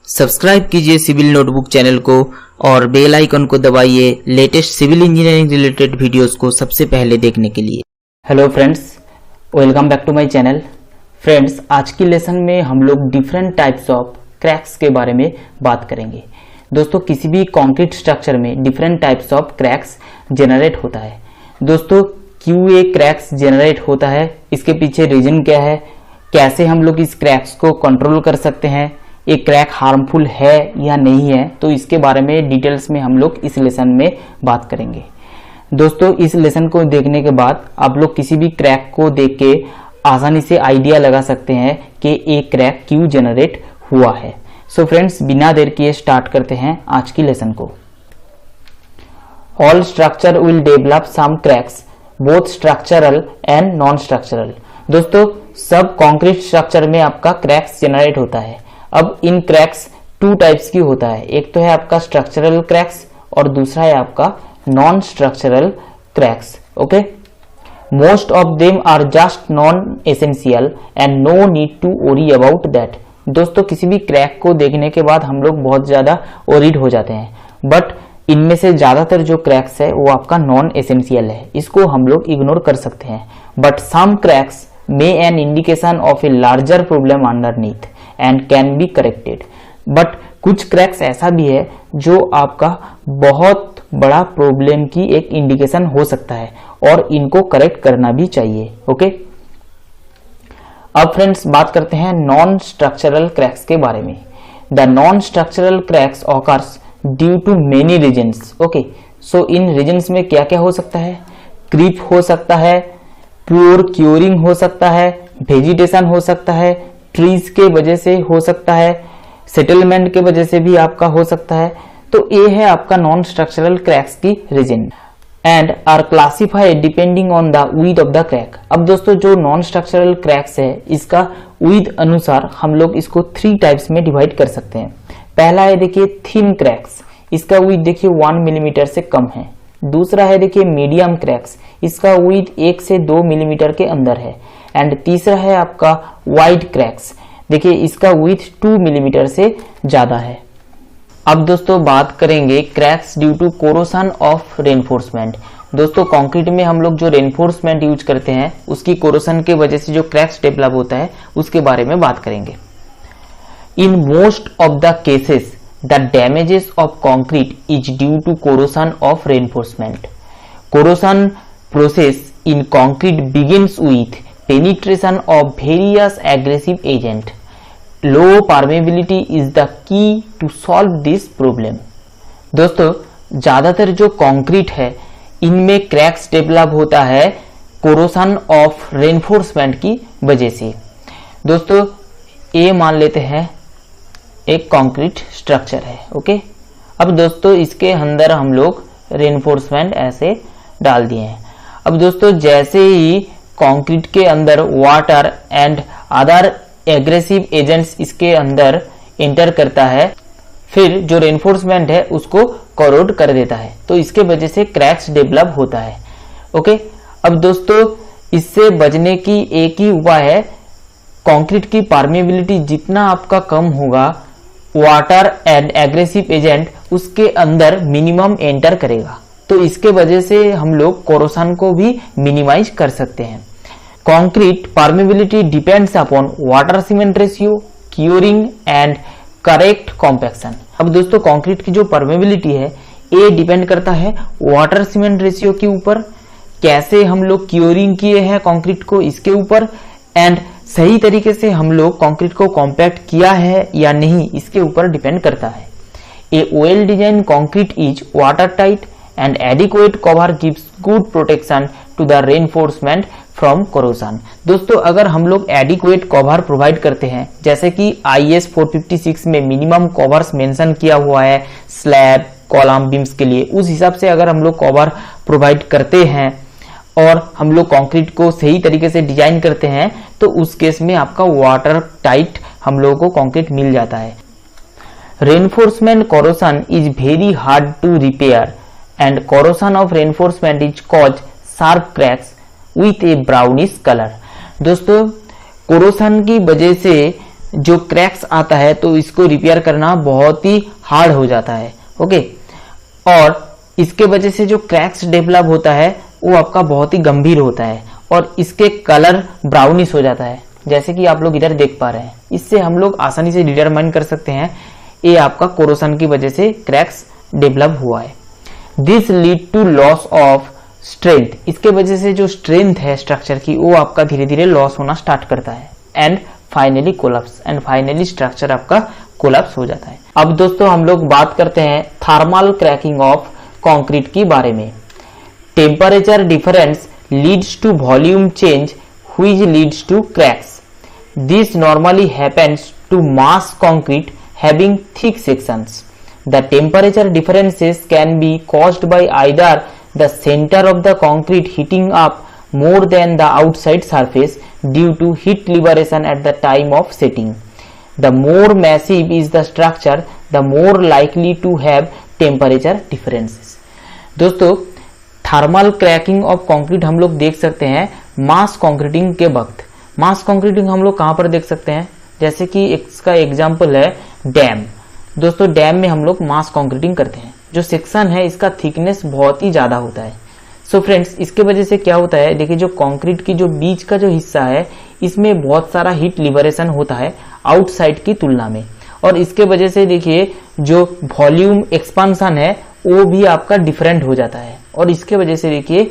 Subscribe कीजिए civil notebook channel को और बेल आइकन को दबाइए latest civil engineering related videos को सबसे पहले देखने के लिए। Hello friends, welcome back to my channel. Friends, आज की लेसन में हम लोग डिफरेंट टाइप्स ऑफ क्रैक्स के बारे में बात करेंगे। दोस्तों, किसी भी कंक्रीट स्ट्रक्चर में different types of cracks generate होता है। दोस्तों, क्यों ये क्रैक्स जनरेट होता है, इसके पीछे रीजन क्या है, कैसे हम लोग इस क्रैक्स को कंट्रोल कर सकते हैं, ये क्रैक हार्मफुल है या नहीं है, तो इसके बारे में डिटेल्स में हम लोग इस लेसन में बात करेंगे। दोस्तों, इस लेसन को देखने के बाद आप लोग किसी भी क्रैक को देख के आसानी से आइडिया लगा सकते हैं कि ये क्रैक क्यों जनरेट हुआ है। सो फ्रेंड्स, बिना देर किए स्टार्ट करते हैं आज की लेसन को। All structure will develop some cracks, both structural and non structural. दोस्तों, सब कॉन्क्रीट स्ट्रक्चर में आपका क्रैक्स जनरेट होता है। अब इन क्रैक्स टू टाइप्स की होता है, एक तो है आपका स्ट्रक्चरल क्रैक्स और दूसरा है आपका non structural cracks. Okay, most of them are just non essential and no need to worry about that. दोस्तों, किसी भी क्रैक को देखने के बाद हम लोग बहुत ज्यादा वरीड हो जाते हैं, बट इनमें से ज्यादातर जो क्रैक्स है वो आपका नॉन एसेंशियल है, इसको हम लोग इग्नोर कर सकते हैं। But some cracks may an indication of a larger problem underneath and can be corrected. But कुछ क्रैक्स ऐसा भी है जो आपका बहुत बड़ा प्रॉब्लम की एक इंडिकेशन हो सकता है और इनको करेक्ट करना भी चाहिए। ओके, अब फ्रेंड्स बात करते हैं नॉन स्ट्रक्चरल क्रैक्स के बारे में। The non structural cracks occurs due to many reasons. Okay, so इन रीजन्स में क्या क्या हो सकता है? क्रीप हो सकता है, प्योर क्योरिंग हो सकता है, वेजिटेशन हो सकता है, ट्रीज के वजह से हो सकता है, सेटलमेंट के वजह से भी आपका हो सकता है। तो ये है आपका नॉन स्ट्रक्चरल क्रैक्स की reason and are classified depending on the width of the crack. अब दोस्तों, जो नॉन स्ट्रक्चरल क्रैक्स है इसका विड्थ अनुसार हम लोग इसको 3 टाइप्स में डिवाइड कर सकते हैं। पहला है देखिए थिन क्रैक्स, इसका विड्थ देखिए 1 मिलीमीटर से कम है। दूसरा है देखिए मीडियम क्रैक्स, इसका विड्थ 1 से 2 मिलीमीटर के अंदर है। एंड तीसरा है आपका वाइड क्रैक्स, देखिए इसका विड्थ 2 मिलीमीटर से ज्यादा है। अब दोस्तों बात करेंगे cracks due to corrosion of reinforcement. दोस्तों, कंक्रीट में हम लोग जो रेनफोर्समेंट यूज करते हैं उसकी कोरोशन के वजह से जो क्रैक्स डेवलप होता है उसके बारे में बात करेंगे। In most of the cases the damages of concrete is due to corrosion of reinforcement. Corrosion process in concrete begins with penetration of various aggressive agent. Low permeability is the key to solve this problem. दोस्तों, ज्यादातर जो concrete है इनमें cracks develop होता है corrosion of reinforcement की वजह से। दोस्तों, ये मान लेते हैं एक कंक्रीट स्ट्रक्चर है। ओके, अब दोस्तों इसके अंदर हम लोग रेनफोर्समेंट ऐसे डाल दिए हैं। अब दोस्तों, जैसे ही कंक्रीट के अंदर water and other aggressive agents इसके अंदर एंटर करता है, फिर जो रेनफोर्समेंट है उसको करोड कर देता है, तो इसके वजह से क्रैक्स डेवलप होता है। ओके, अब दोस्तों इससे बचने की एक ही उपाय है, कंक्रीट की परमेबिलिटी जितना आपका कम होगा वाटर एंड एग्रेसिव एजेंट उसके अंदर मिनिमम एंटर करेगा, तो इसके वजह से हम लोग कोरोशन को भी मिनिमाइज कर सकते हैं। Concrete permeability depends upon water cement ratio, curing and correct compaction. अब दोस्तों, कंक्रीट की जो परमेबिलिटी है ये डिपेंड करता है वाटर सीमेंट रेशियो के ऊपर, कैसे हम लोग क्योरिंग किए हैं कंक्रीट को इसके ऊपर, एंड सही तरीके से हम लोग कंक्रीट को कॉम्पैक्ट किया है या नहीं इसके ऊपर डिपेंड करता है। A well design concrete is water tight and adequate cover gives good protection to the reinforcement from corrosion. दोस्तों, अगर हम लोग एडिक्वेट कवर प्रोवाइड करते हैं, जैसे कि IS 456 में मिनिमम कवर्स मेंशन किया हुआ है स्लैब कॉलम बीम्स के लिए, उस हिसाब से अगर हम लोग कवर प्रोवाइड करते हैं और हम लोग कंक्रीट को सही तरीके से डिजाइन करते हैं, तो उस केस में आपका वाटर टाइट हम लोगों को कंक्रीट मिल जाता है। Reinforcement corrosion is very hard to repair and corrosion of reinforcement is cause sharp cracks with a brownish colour. दोस्तों, कोरोशन की वजह से जो क्रैक्स आता है तो इसको रिपेयर करना बहुत ही हार्ड हो जाता है। ओके, और इसके वजह से जो क्रैक्स डेवलप होता है वो आपका बहुत ही गंभीर होता है और इसके कलर ब्राउनिश हो जाता है, जैसे कि आप लोग इधर देख पा रहे हैं। इससे हम लोग आसानी से डिटरमाइन कर सकते हैं ये आपका कोरोसन की वजह से क्रैक्स डेवलप हुआ है। This lead to loss of strength, इसके वजह से जो स्ट्रेंथ है स्ट्रक्चर की वो आपका धीरे धीरे लॉस होना स्टार्ट करता है and finally collapse, and finally structure आपका कोलैप्स हो जाता है। अब दोस्तों हम लोग बात करते हैं थर्मल क्रैकिंग ऑफ कंक्रीट के बारे में। Temperature difference leads to volume change which leads to cracks. This normally happens to mass concrete having thick sections. The temperature differences can be caused by either the center of the concrete heating up more than the outside surface due to heat liberation at the time of setting. The more massive is the structure, the more likely to have temperature differences. दोस्तों, thermal cracking of concrete हम लोग देख सकते हैं मास concreting के वक्त। मास concreting हम लोग कहां पर देख सकते हैं, जैसे कि इसका एग्जांपल है डैम। दोस्तों, डैम में हम लोग मास कंक्रीटिंग करते हैं। जो सेक्शन है इसका थिकनेस बहुत ही ज्यादा होता है। सो फ्रेंड्स, इसके वजह से क्या होता है, देखिए जो कंक्रीट की जो बीच का जो हिस्सा है इसमें बहुत सारा हीट लिबरेशन होता है आउटसाइड की तुलना में, और इसके वजह से देखिए जो वॉल्यूम एक्सपांशन है वो भी आपका डिफरेंट हो जाता है, और इसके वजह से देखिए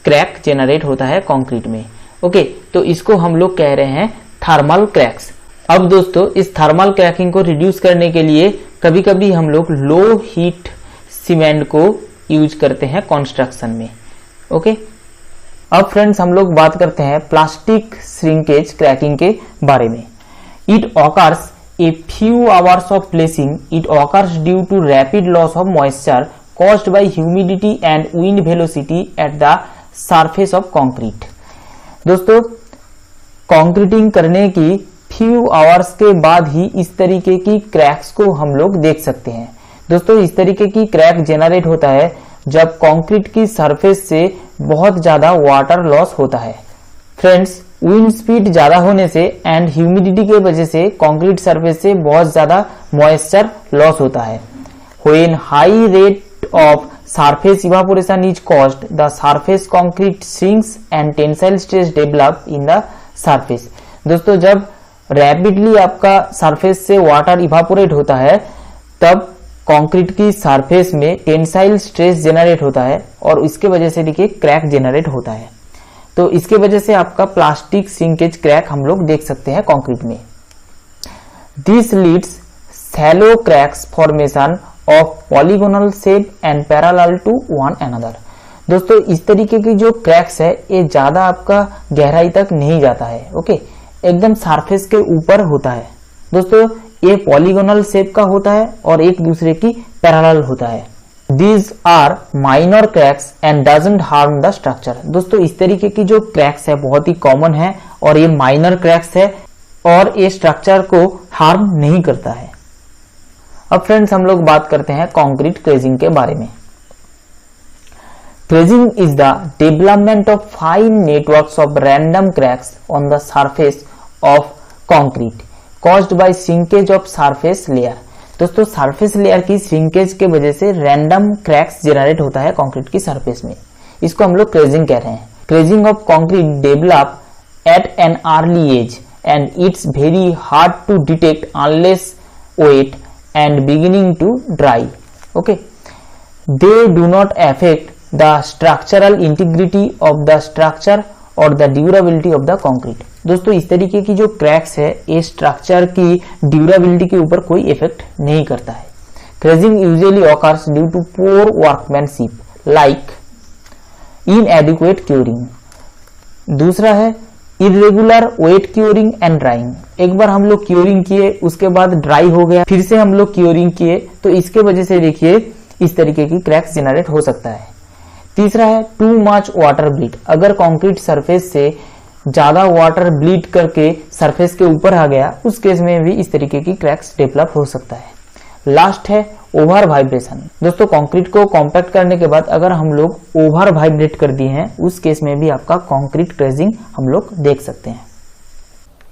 क्रैक जेनरेट होता है कंक्रीट में। ओके, तो इसको हम लोग कह रहे हैं थर्मल क्रैक्स। अब दोस्तों, इस थर्मल क्रैकिंग को रिड्यूस करने के लिए कभी कभी हम लोग लो हीट सीमेंट को यूज करते हैं कंस्ट्रक्शन में। ओके, अब फ्रेंड्स हम लोग बात करते हैं प्लास्टिक श्रिंकेज क्रैकिंग के बारे में। It occurs a few hours of placing. It occurs due to rapid loss of moisture caused by humidity and wind velocity at the surface of concrete। दोस्तों, कंक्रीटिंग करने की फ्यू आवर्स के बाद ही इस तरीके की क्रैक्स को हम लोग देख सकते हैं। दोस्तों, इस तरीके की क्रैक जेनरेट होता है जब कंक्रीट की सरफेस से बहुत ज्यादा वाटर लॉस होता है। फ्रेंड्स, विंड स्पीड ज्यादा होने से एंड ह्यूमिडिटी के वजह से कंक्रीट सरफेस से बहुत ज्यादा मॉइस्चर लॉस होता है। When high rate of surface evaporation is caused, the surface concrete shrinks and tensile stress develop in the surface। दोस्तों, जब रैपिडली आपका सरफेस से वाटर इवापोरेट होता है तब कंक्रीट की सरफेस में टेंसाइल स्ट्रेस जेनरेट होता है और इसके वजह से देखिए क्रैक जेनरेट होता है। तो इसके वजह से आपका प्लास्टिक श्रिंकेज क्रैक हम लोग देख सकते हैं कंक्रीट में। This leads shallow cracks formation of polygonal shape and parallel to one another. दोस्तों, इस तरीके की जो क्रैक्स है ये ज्यादा आपका गहराई तक नहीं जाता है। ओके, एकदम सरफेस के ऊपर होता है। दोस्तों, ये पॉलीगोनल शेप का होता है और एक दूसरे की पैरेलल होता है। These are minor cracks and doesn't harm the structure। दोस्तों, इस तरीके की जो क्रैक्स है बहुत ही कॉमन है और ये माइनर क्रैक्स है और ये स्ट्रक्चर को हार्म नहीं करता है। अब फ्रेंड्स हम लोग बात करते हैं कंक्रीट क्रेजिंग के बारे में। Crazing is the development of fine networks of random cracks on the surface of concrete caused by shrinkage of surface layer. दोस्तों, सरफेस लेयर की श्रिंकेज के वजह से रैंडम क्रैक्स जनरेट होता है कंक्रीट की सरफेस में। इसको हम लोग क्रेजिंग कह रहे हैं। Crazing of concrete develop at an early age and it's very hard to detect unless wet and beginning to dry। okay, they do not affect the structural integrity of the structure or the durability of the concrete। दोस्तों, इस तरीके की जो cracks है ये structure की durability के ऊपर कोई इफेक्ट नहीं करता है। Crazing usually occurs due to poor workmanship like inadequate curing. दूसरा है irregular wet curing and drying. एक बार हम लोग क्योरिंग किए उसके बाद ड्राई हो गया, फिर से हम लोग क्योरिंग किए तो इसके वजह से देखिए इस तरीके की क्रैक्स जनरेट हो सकता है। तीसरा है टू मच वाटर ब्लीड। अगर कंक्रीट सरफेस से ज्यादा वाटर ब्लीड करके सरफेस के ऊपर आ गया उस केस में भी इस तरीके की क्रैक्स डेवलप हो सकता है। लास्ट है ओवर वाइब्रेशन। दोस्तों, कंक्रीट को कॉम्पैक्ट करने के बाद अगर हम लोग ओवर वाइब्रेट कर दिए हैं उस केस में भी आपका कंक्रीट क्रेजिंग हम लोग देख सकते हैं।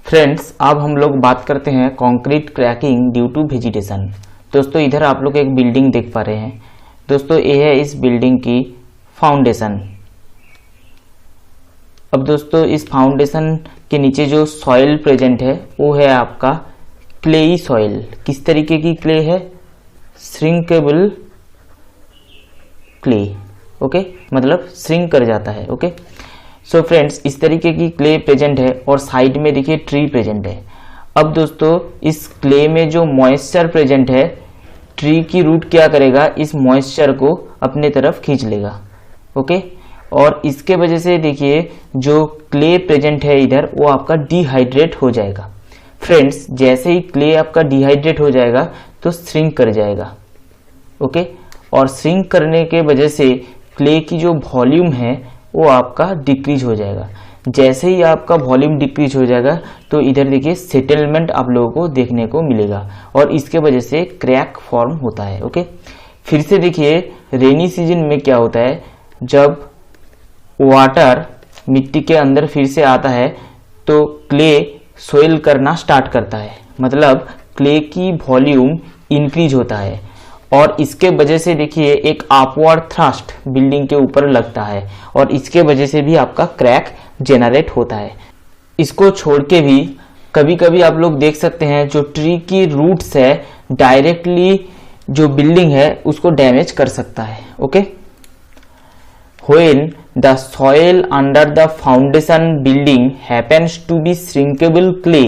फ्रेंड्स, अब हम लोग बात करते हैं concrete cracking due to vegetation. दोस्तों इधर आप लोग एक बिल्डिंग देख पा रहे हैं। दोस्तों ये है इस बिल्डिंग की फाउंडेशन। अब दोस्तों इस फाउंडेशन के नीचे जो सॉइल प्रेजेंट है वो है आपका क्लेई सॉइल। किस तरीके की क्ले है? Shrinkable clay. ओके, मतलब श्रिंक कर जाता है। ओके, सो फ्रेंड्स इस तरीके की क्ले प्रेजेंट है और साइड में देखिए ट्री प्रेजेंट है। अब दोस्तों इस क्ले में जो मॉइस्चर प्रेजेंट है, ट्री की रूट क्या करेगा, इस मॉइस्चर को अपने तरफ खींच लेगा। ओके, और इसके वजह से देखिए जो क्ले प्रेजेंट है इधर वो आपका डिहाइड्रेट हो जाएगा। फ्रेंड्स जैसे ही क्ले आपका डिहाइड्रेट हो जाएगा तो श्रिंक कर जाएगा। ओके, और श्रिंक करने के वजह से क्ले की जो वॉल्यूम है वो आपका डिक्रीज हो जाएगा। जैसे ही आपका वॉल्यूम डिक्रीज हो जाएगा तो इधर देखिए सेटलमेंट आप लोगों को देखने को मिलेगा और इसके वजह से क्रैक फॉर्म होता है। ओके, फिर से देखिए रेनी सीजन में क्या होता है, जब वाटर मिट्टी के अंदर फिर से आता है तो क्ले सोइल करना स्टार्ट करता है, मतलब क्ले की वॉल्यूम इंक्रीज होता है और इसके वजह से देखिए एक अपवर्ड थ्रस्ट बिल्डिंग के ऊपर लगता है और इसके वजह से भी आपका क्रैक जेनरेट होता है। इसको छोड़ के भी कभी कभी आप लोग देख सकते हैं जो ट्री की रूट्स है डायरेक्टली जो बिल्डिंग है उसको डैमेज कर सकता है। Okay, when the soil under the foundation building happens to be shrinkable clay,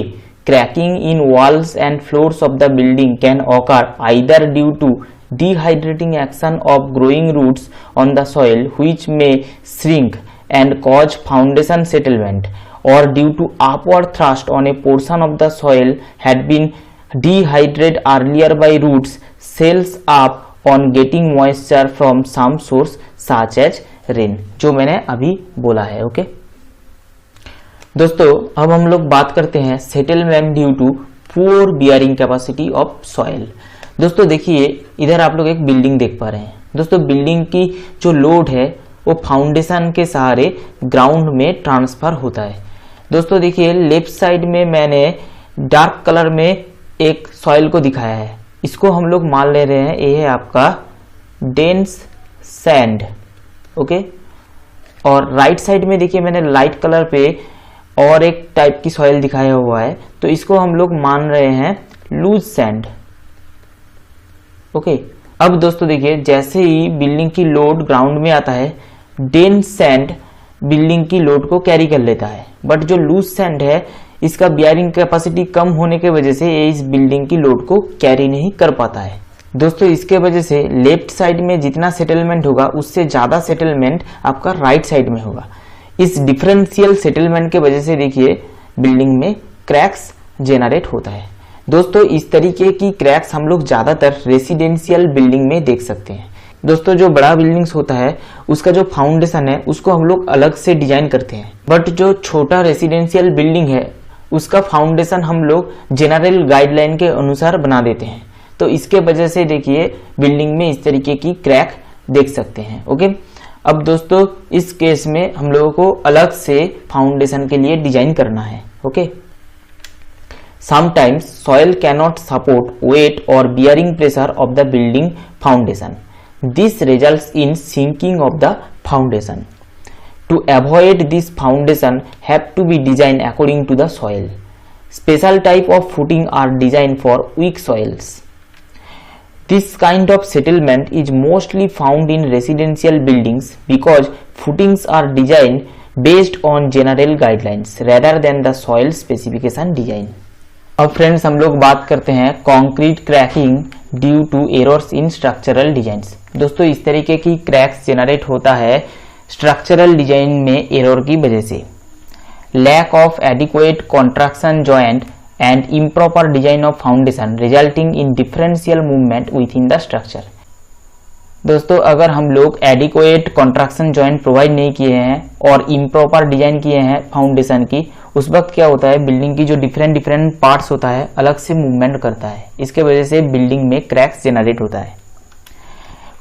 cracking in walls and floors of the building can occur either due to dehydrating action of growing roots on the soil which may shrink and cause foundation settlement, or due to upward thrust on a portion of the soil had been dehydrated earlier by roots cells up on getting moisture from some source such as rain, जो मैंने अभी बोला है। Okay दोस्तों, अब हम लोग बात करते हैं settlement due to poor bearing capacity of soil. दोस्तों देखिए इधर आप लोग एक बिल्डिंग देख पा रहे हैं। दोस्तों बिल्डिंग की जो लोड है वो फाउंडेशन के सहारे ग्राउंड में ट्रांसफर होता है। दोस्तों देखिए लेफ्ट साइड में मैंने डार्क कलर में एक सॉइल को दिखाया है, इसको हम लोग मान ले रहे हैं ये है आपका डेंस सैंड। ओके, और राइट साइड में देखिए मैंने लाइट कलर पे और एक टाइप की सॉइल दिखाया हुआ है, तो इसको हम लोग मान रहे हैं लूज सैंड। ओके, अब दोस्तों देखिए जैसे ही बिल्डिंग की लोड ग्राउंड में आता है, डेंस सैंड बिल्डिंग की लोड को कैरी कर लेता है, बट जो लूज सैंड है इसका बियरिंग कैपेसिटी कम होने के वजह से ये इस बिल्डिंग की लोड को कैरी नहीं कर पाता है। दोस्तों इसके वजह से लेफ्ट साइड में जितना सेटलमेंट होगा उससे ज्यादा सेटलमेंट आपका राइट साइड में होगा। इस डिफरेंशियल सेटलमेंट के वजह से देखिए बिल्डिंग में क्रैक्स जेनरेट होता है। दोस्तों इस तरीके की क्रैक्स हम लोग ज्यादातर रेसिडेंशियल बिल्डिंग में देख सकते हैं। दोस्तों जो बड़ा बिल्डिंग्स होता है उसका जो फाउंडेशन है उसको हम लोग अलग से डिजाइन करते हैं, बट जो छोटा रेसिडेंशियल बिल्डिंग है उसका फाउंडेशन हम लोग जनरल गाइडलाइन के अनुसार बना देते हैं, तो इसके वजह से देखिए बिल्डिंग में इस तरीके की क्रैक देख सकते हैं। ओके, अब दोस्तों इस केस में हम लोगों को अलग से फाउंडेशन के लिए डिजाइन करना है। Okay, sometimes soil cannot support weight और bearing pressure of the building foundation, this results in sinking of the foundation. To avoid this foundation have to be design according to the soil. Special type of footing are design for weak soils. This kind of settlement is mostly found in residential buildings because footings are designed based on general guidelines rather than the soil specification design. अब friends हम लोग बात करते हैं concrete cracking due to errors in structural designs. दोस्तों इस तरीके की क्रैक्स जेनरेट होता है स्ट्रक्चरल डिजाइन में एरर की वजह से। Lack of adequate contraction joint and improper design of foundation resulting in differential movement within the structure। दोस्तों अगर हम लोग एडिक्वेट कॉन्ट्रैक्शन जॉइंट प्रोवाइड नहीं किए हैं और इम्प्रॉपर डिजाइन किए हैं फाउंडेशन की, उस वक्त क्या होता है बिल्डिंग की जो डिफरेंट पार्ट्स होता है अलग से मूवमेंट करता है, इसके वजह से बिल्डिंग में क्रैक्स जेनरेट होता है।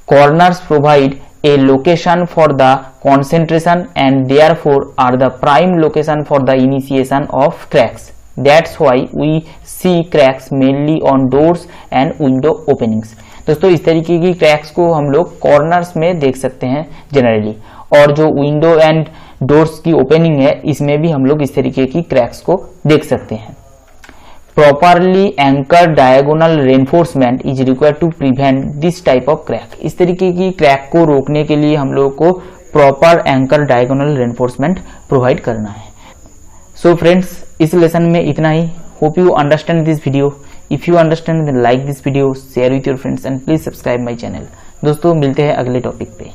Corners provide a location for the concentration and therefore are the prime location for the initiation of cracks that's why we see cracks mainly on doors and window openings. दोस्तों इस तरीके की cracks को हम लोग corners में देख सकते हैं जनरली, और जो विंडो एंड डोर्स की ओपनिंग है इसमें भी हम लोग इस तरीके की क्रैक्स को देख सकते हैं। Properly anchor diagonal reinforcement is required to prevent this type of crack. इस तरीके की क्रैक को रोकने के लिए हम लोग को proper anchor diagonal reinforcement provide करना है। सो फ्रेंड्स, इस लेसन में इतना ही। Hope you understand this video. If you understand then like this video, share with your friends and please subscribe my channel. दोस्तों मिलते हैं अगले टॉपिक पे।